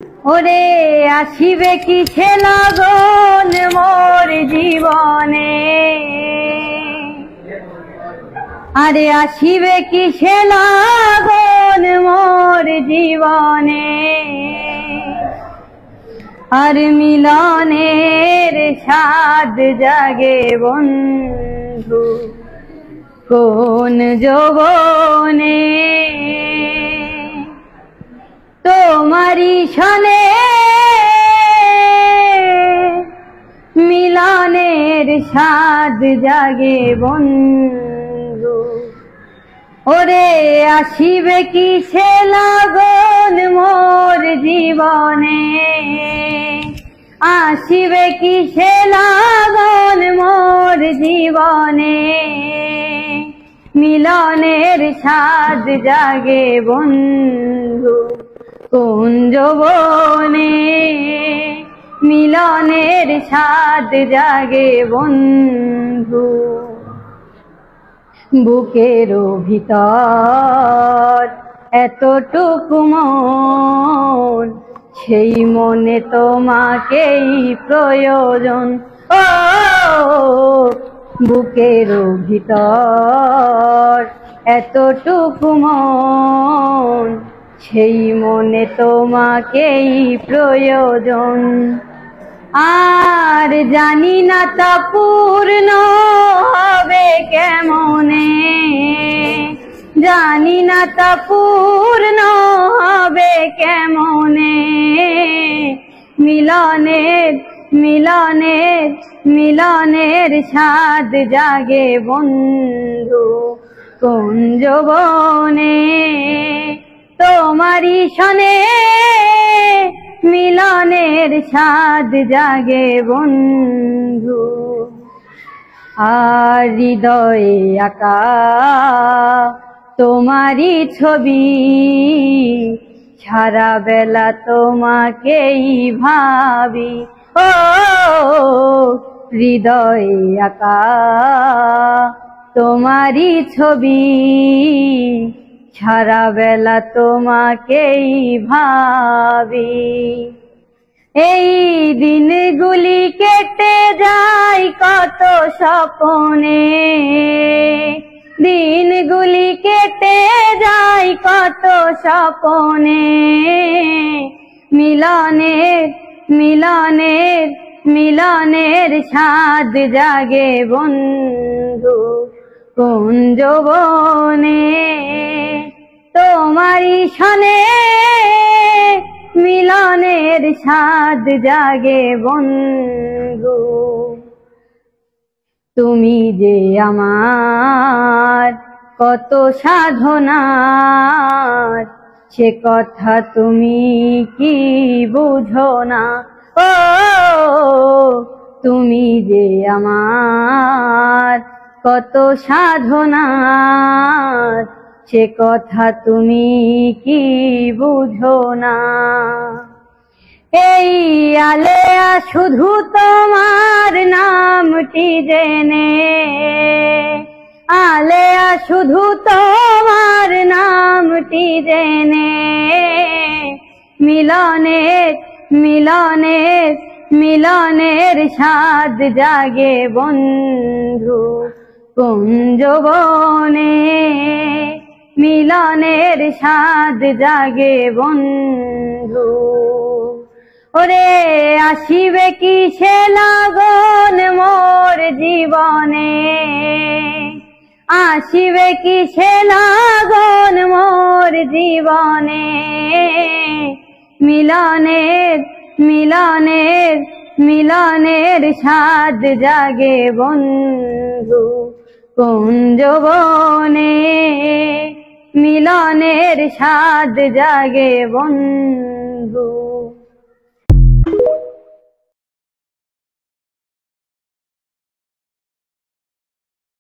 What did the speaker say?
ওরে আসিবে কিসে লগন মোর জীবনে, আরে আসিবে কিসে লগন মোর জীবনে, আর মিলনের স্বাদ জাগে বন্ধু কোন যৌবনে। তোমারি সনে মিলনের স্বাদ জাগে বন্ধু, ওরে আসিবে কিসে লগন মোর জীবনে, আসিবে কিসে লগন মোর জীবনে, মিলনের স্বাদ জাগে বন্ধু কোন যৌবনে, মিলনের স্বাদ জাগে বন্ধু। বুকের ভিতর এতটুকু মন, সেই মনে তোমাকেই প্রয়োজন। ও বুকের ভিতর এতটুকু মন, সেই মনে তোমাকেই প্রয়োজন। আর জানি না তা পূর্ণ হবে কেমনে, জানি না তা পূর্ণ হবে কেমনে, মিলনের মিলনের মিলনের স্বাদ জাগে বন্ধু কোন যৌবনে। তোমারি সনে মিলনের স্বাদ জাগে বন্ধু, আর হৃদয়ে আঁকা তোমারি ছবি, সারা বেলা তোমাকেই ভাবি। ও হৃদয়ে আঁকা তোমারি ছবি, সারা বেলা তোমাকেই ভাবি। এই দিনগুলি কেটে যায় কত স্বপ্নে, দিনগুলি কেটে যায় কত স্বপ্নে, মিলনের মিলনের মিলনের স্বাদ জাগে বন্ধু কোন যৌবনে। তোমারি সনে মিলনের স্বাদ জাগে বন্ধু, তুমি যে আমার কত সাধনার, সে কথা তুমি কি বুঝো না। ও তুমি যে আমার কত সাধনার, সে কথা তুমি কি বুঝো না। এই আলেয়া শুধু তোমার নামটি জেনে, আলেয়া শুধু তোমার নামটি জেনে, মিলনের মিলনের মিলনের স্বাদ জাগে বন্ধু কোন যৌবনে, মিলনের স্বাদ জাগে বন্ধু। ওরে আসিবে কিসে লগন মোর জীবনে, আসিবে কিসে লগন মোর জীবনে, মিলনের মিলনের মিলনের স্বাদ জাগে বন্ধু কোন যৌবনে, মিলনের স্বাদ জাগে বন্ধু।